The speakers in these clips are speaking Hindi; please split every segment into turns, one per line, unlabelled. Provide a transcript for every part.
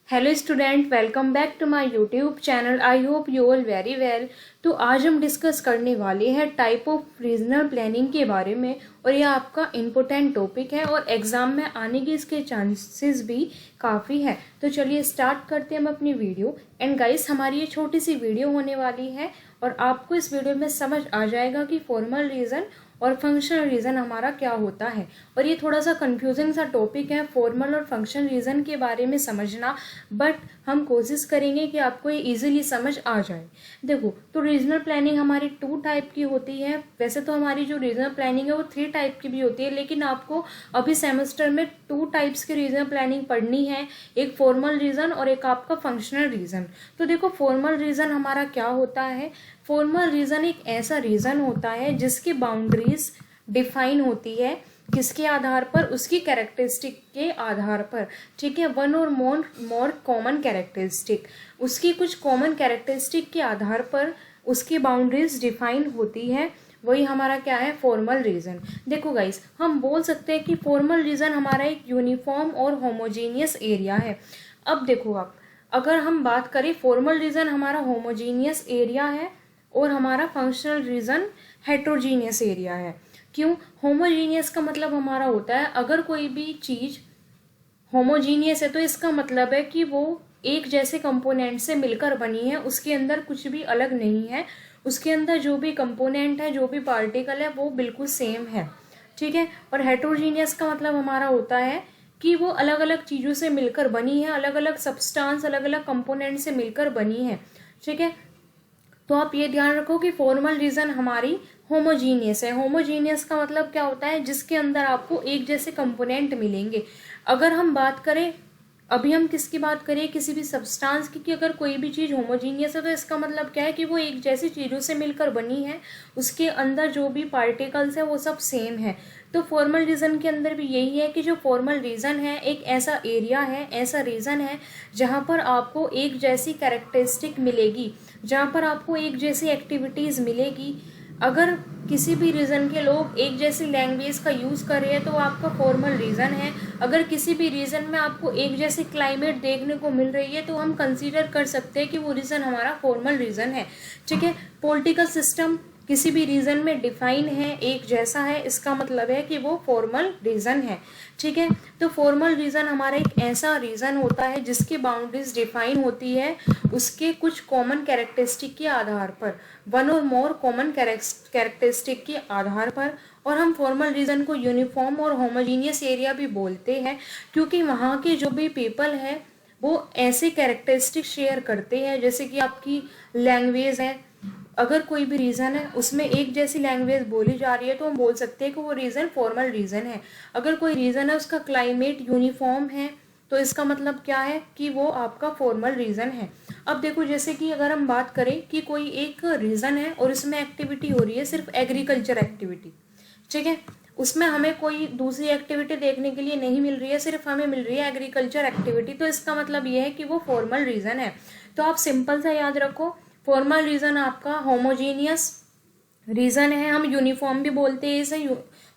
Hello student, welcome back to my YouTube channel. I hope you all very well. तो आज हम डिस्कस करने वाले हैं टाइप ऑफ रीजनल प्लानिंग के बारे में, और यह आपका इम्पोर्टेंट टॉपिक है और एग्जाम में आने के इसके चांसेस भी काफ़ी है। तो चलिए स्टार्ट करते हैं हम अपनी वीडियो। एंड गाइस, हमारी ये छोटी सी वीडियो होने वाली है और आपको इस वीडियो में समझ आ जाएगा कि फॉर्मल रीजन और फंक्शनल रीजन हमारा क्या होता है। और ये थोड़ा सा कंफ्यूजिंग सा टॉपिक है फॉर्मल और फंक्शनल रीजन के बारे में समझना, बट हम कोशिश करेंगे कि आपको ये इजीली समझ आ जाए। देखो, तो रीजनल प्लानिंग हमारी 2 टाइप की होती है। वैसे तो हमारी जो रीजनल प्लानिंग है वो 3 टाइप की भी होती है, लेकिन आपको अभी सेमेस्टर में 2 टाइप्स की रीजनल प्लानिंग पढ़नी है, एक फॉर्मल रीजन और एक आपका फंक्शनल रीजन। तो देखो, फॉर्मल रीजन हमारा क्या होता है। फॉर्मल रीजन एक ऐसा रीजन होता है जिसकी बाउंड्रीज डिफाइन होती है, किसके आधार पर, उसकी कैरेक्टरिस्टिक के आधार पर। ठीक है, वन और मोर कॉमन कैरेक्टरिस्टिक, उसकी कुछ कॉमन कैरेक्टरिस्टिक के आधार पर उसकी बाउंड्रीज डिफाइन होती है। वही हमारा क्या है, फॉर्मल रीजन। देखो गाइस, हम बोल सकते हैं कि फॉर्मल रीजन हमारा एक यूनिफॉर्म और होमोजीनियस एरिया है। अब देखो, आप अगर हम बात करें, फॉर्मल रीजन हमारा होमोजीनियस एरिया है और हमारा फंक्शनल रीजन हेट्रोजीनियस एरिया है। क्यों? होमोजीनियस का मतलब हमारा होता है, अगर कोई भी चीज होमोजीनियस है तो इसका मतलब है कि वो एक जैसे कंपोनेंट से मिलकर बनी है, उसके अंदर कुछ भी अलग नहीं है, उसके अंदर जो भी कंपोनेंट है, जो भी पार्टिकल है, वो बिल्कुल सेम है। ठीक है। और हेट्रोजीनियस का मतलब हमारा होता है कि वो अलग अलग चीजों से मिलकर बनी है, अलग अलग सब्सटेंस, अलग अलग कंपोनेंट से मिलकर बनी है। ठीक है। तो आप ये ध्यान रखो कि फॉर्मल रीजन हमारी होमोजीनियस है। होमोजीनियस का मतलब क्या होता है, जिसके अंदर आपको एक जैसे कंपोनेंट मिलेंगे। अगर हम बात करें, अभी हम किसकी बात करें, किसी भी सब्सटेंस की, कि अगर कोई भी चीज होमोजीनियस है तो इसका मतलब क्या है कि वो एक जैसी चीजों से मिलकर बनी है, उसके अंदर जो भी पार्टिकल्स है वो सब सेम है। तो फॉर्मल रीजन के अंदर भी यही है कि जो फॉर्मल रीजन है एक ऐसा एरिया है, ऐसा रीजन है जहां पर आपको एक जैसी कैरेक्टरिस्टिक मिलेगी, जहां पर आपको एक जैसी एक्टिविटीज मिलेगी। अगर किसी भी रीजन के लोग एक जैसी लैंग्वेज का यूज कर रहे हैं तो आपका फॉर्मल रीजन है। अगर किसी भी रीजन में आपको एक जैसी क्लाइमेट देखने को मिल रही है तो हम कंसीडर कर सकते हैं कि वो रीजन हमारा फॉर्मल रीजन है। ठीक है। पॉलिटिकल सिस्टम किसी भी रीजन में डिफाइन है, एक जैसा है, इसका मतलब है कि वो फॉर्मल रीजन है। ठीक है। तो फॉर्मल रीजन हमारा एक ऐसा रीजन होता है जिसकी बाउंड्रीज डिफाइन होती है उसके कुछ कॉमन कैरेक्टरिस्टिक के आधार पर, वन और मोर कॉमन कैरेक्टरिस्टिक के आधार पर। और हम फॉर्मल रीजन को यूनिफॉर्म और होमोजीनियस एरिया भी बोलते हैं, क्योंकि वहाँ के जो भी पीपल है वो ऐसे कैरेक्टरिस्टिक शेयर करते हैं, जैसे कि आपकी लैंग्वेज है। अगर कोई भी रीजन है उसमें एक जैसी लैंग्वेज बोली जा रही है तो हम बोल सकते हैं कि वो रीजन फॉर्मल रीजन है। अगर कोई रीजन है उसका क्लाइमेट यूनिफॉर्म है तो इसका मतलब क्या है कि वो आपका फॉर्मल रीजन है। अब देखो, जैसे कि अगर हम बात करें कि कोई एक रीजन है और इसमें एक्टिविटी हो रही है सिर्फ एग्रीकल्चर एक्टिविटी। ठीक है। उसमें हमें कोई दूसरी एक्टिविटी देखने के लिए नहीं मिल रही है, सिर्फ हमें मिल रही है एग्रीकल्चर एक्टिविटी, तो इसका मतलब ये है कि वो फॉर्मल रीजन है। तो आप सिंपल सा याद रखो, फॉर्मल रीजन आपका होमोजीनियस रीजन है। हम यूनिफॉर्म भी बोलते हैं इसे,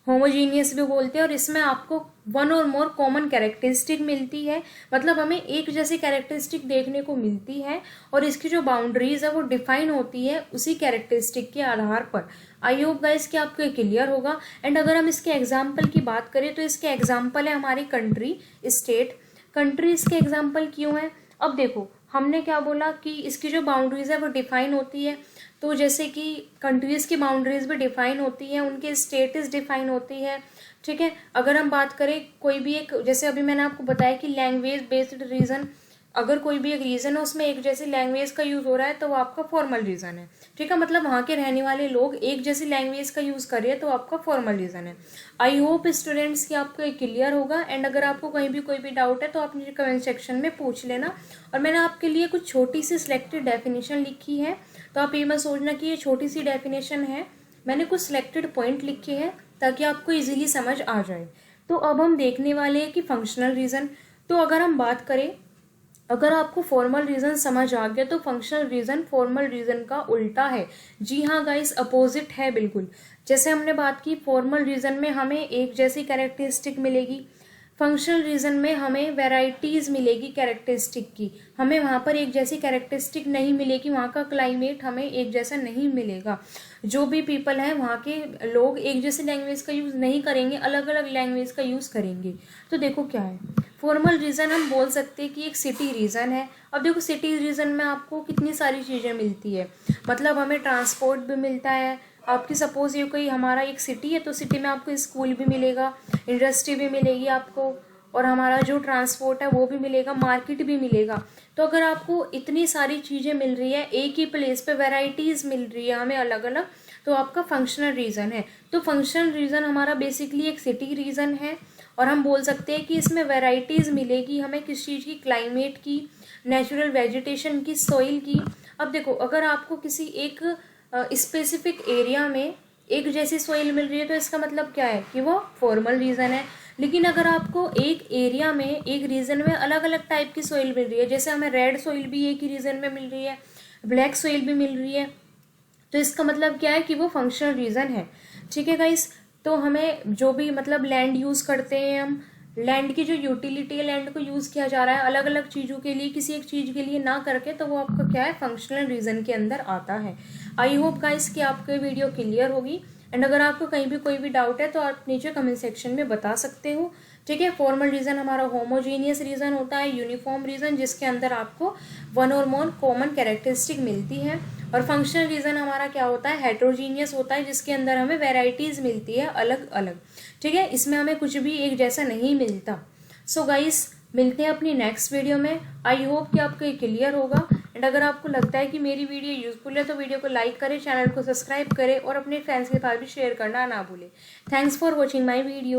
होमोजीनियस भी बोलते हैं, और इसमें आपको वन और मोर कॉमन कैरेक्टरिस्टिक मिलती है, मतलब हमें एक जैसी कैरेक्टरिस्टिक देखने को मिलती है और इसकी जो बाउंड्रीज है वो डिफाइन होती है उसी कैरेक्टरिस्टिक के आधार पर। आई होप गाइस कि आपको ये क्लियर होगा। एंड अगर हम इसके एग्जाम्पल की बात करें तो इसके एग्जाम्पल है हमारी कंट्री, स्टेट। कंट्री इसके एग्जाम्पल क्यों है? अब देखो, हमने क्या बोला कि इसकी जो बाउंड्रीज है वो डिफाइन होती है। तो जैसे कि कंट्रीज की बाउंड्रीज भी डिफाइन होती है, उनके स्टेटस डिफाइन होती है। ठीक है। अगर हम बात करें कोई भी एक, जैसे अभी मैंने आपको बताया कि लैंग्वेज बेस्ड रीजन, अगर कोई भी एक रीजन है उसमें एक जैसी लैंग्वेज का यूज हो रहा है तो वो आपका फॉर्मल रीजन है। ठीक है। मतलब वहाँ के रहने वाले लोग एक जैसी लैंग्वेज का यूज कर रहे हैं तो आपका फॉर्मल रीजन है। आई होप स्टूडेंट्स कि आपको ये क्लियर होगा। एंड अगर आपको कहीं भी कोई भी डाउट है तो आप मुझे कमेंट सेक्शन में पूछ लेना। और मैंने आपके लिए कुछ छोटी सी सिलेक्टेड डेफिनेशन लिखी है, तो आप ये मत सोचना कि ये छोटी सी डेफिनेशन है, मैंने कुछ सिलेक्टेड पॉइंट लिखे हैं ताकि आपको इजीली समझ आ जाए। तो अब हम देखने वाले हैं कि फंक्शनल रीजन। तो अगर हम बात करें, अगर आपको फॉर्मल रीजन समझ आ गया तो फंक्शनल रीजन फॉर्मल रीजन का उल्टा है। जी हाँ गाइस, अपोजिट है बिल्कुल। जैसे हमने बात की, फॉर्मल रीजन में हमें एक जैसी कैरेक्टरिस्टिक मिलेगी, फंक्शनल रीजन में हमें वैरायटीज़ मिलेगी कैरेक्टरिस्टिक की, हमें वहाँ पर एक जैसी कैरेक्टरिस्टिक नहीं मिलेगी, वहाँ का क्लाइमेट हमें एक जैसा नहीं मिलेगा, जो भी पीपल हैं वहाँ के लोग एक जैसे लैंग्वेज का यूज़ नहीं करेंगे, अलग अलग लैंग्वेज का यूज़ करेंगे। तो देखो क्या है, फॉर्मल रीज़न हम बोल सकते हैं कि एक सिटी रीज़न है। अब देखो सिटी रीज़न में आपको कितनी सारी चीज़ें मिलती है, मतलब हमें ट्रांसपोर्ट भी मिलता है। आपकी सपोज ये कोई हमारा एक सिटी है तो सिटी में आपको स्कूल भी मिलेगा, इंडस्ट्री भी मिलेगी आपको, और हमारा जो ट्रांसपोर्ट है वो भी मिलेगा, मार्केट भी मिलेगा। तो अगर आपको इतनी सारी चीज़ें मिल रही है एक ही प्लेस पे, वैरायटीज़ मिल रही है हमें अलग अलग, तो आपका फंक्शनल रीज़न है। तो फंक्शनल रीज़न हमारा बेसिकली एक सिटी रीज़न है, और हम बोल सकते हैं कि इसमें वैरायटीज़ मिलेगी हमें किस चीज़ की, क्लाइमेट की, नेचुरल वेजिटेशन की, सॉइल की। अब देखो अगर आपको किसी एक स्पेसिफिक एरिया में एक जैसी सॉइल मिल रही है तो इसका मतलब क्या है कि वो फॉर्मल रीज़न है। लेकिन अगर आपको एक एरिया में, एक रीजन में अलग अलग टाइप की सॉइल मिल रही है, जैसे हमें रेड सॉइल भी एक ही रीजन में मिल रही है, ब्लैक सॉइल भी मिल रही है, तो इसका मतलब क्या है कि वो फंक्शनल रीजन है। ठीक है गाइस, तो हमें जो भी मतलब लैंड यूज़ करते हैं हम, लैंड की जो यूटिलिटी है, लैंड को यूज़ किया जा रहा है अलग अलग चीज़ों के लिए, किसी एक चीज़ के लिए ना करके, तो वो आपका क्या है, फंक्शनल रीजन के अंदर आता है। आई होप गाइस कि आपको ये वीडियो क्लियर होगी, एंड अगर आपको कहीं भी कोई भी डाउट है तो आप नीचे कमेंट सेक्शन में बता सकते हो। ठीक है, फॉर्मल रीजन हमारा होमोजीनियस रीजन होता है, यूनिफॉर्म रीजन जिसके अंदर आपको वन और मोर कॉमन कैरेक्टरिस्टिक मिलती है, और फंक्शनल रीजन हमारा क्या होता है, हेट्रोजीनियस होता है, जिसके अंदर हमें वेराइटीज़ मिलती है अलग अलग। ठीक है, इसमें हमें कुछ भी एक जैसा नहीं मिलता। सो गाइस, मिलते हैं अपनी नेक्स्ट वीडियो में। आई होप कि आपको ये क्लियर होगा, एंड अगर आपको लगता है कि मेरी वीडियो यूजफुल है तो वीडियो को लाइक करें, चैनल को सब्सक्राइब करें, और अपने फ्रेंड्स के साथ भी शेयर करना ना भूलें। Thanks for watching my video.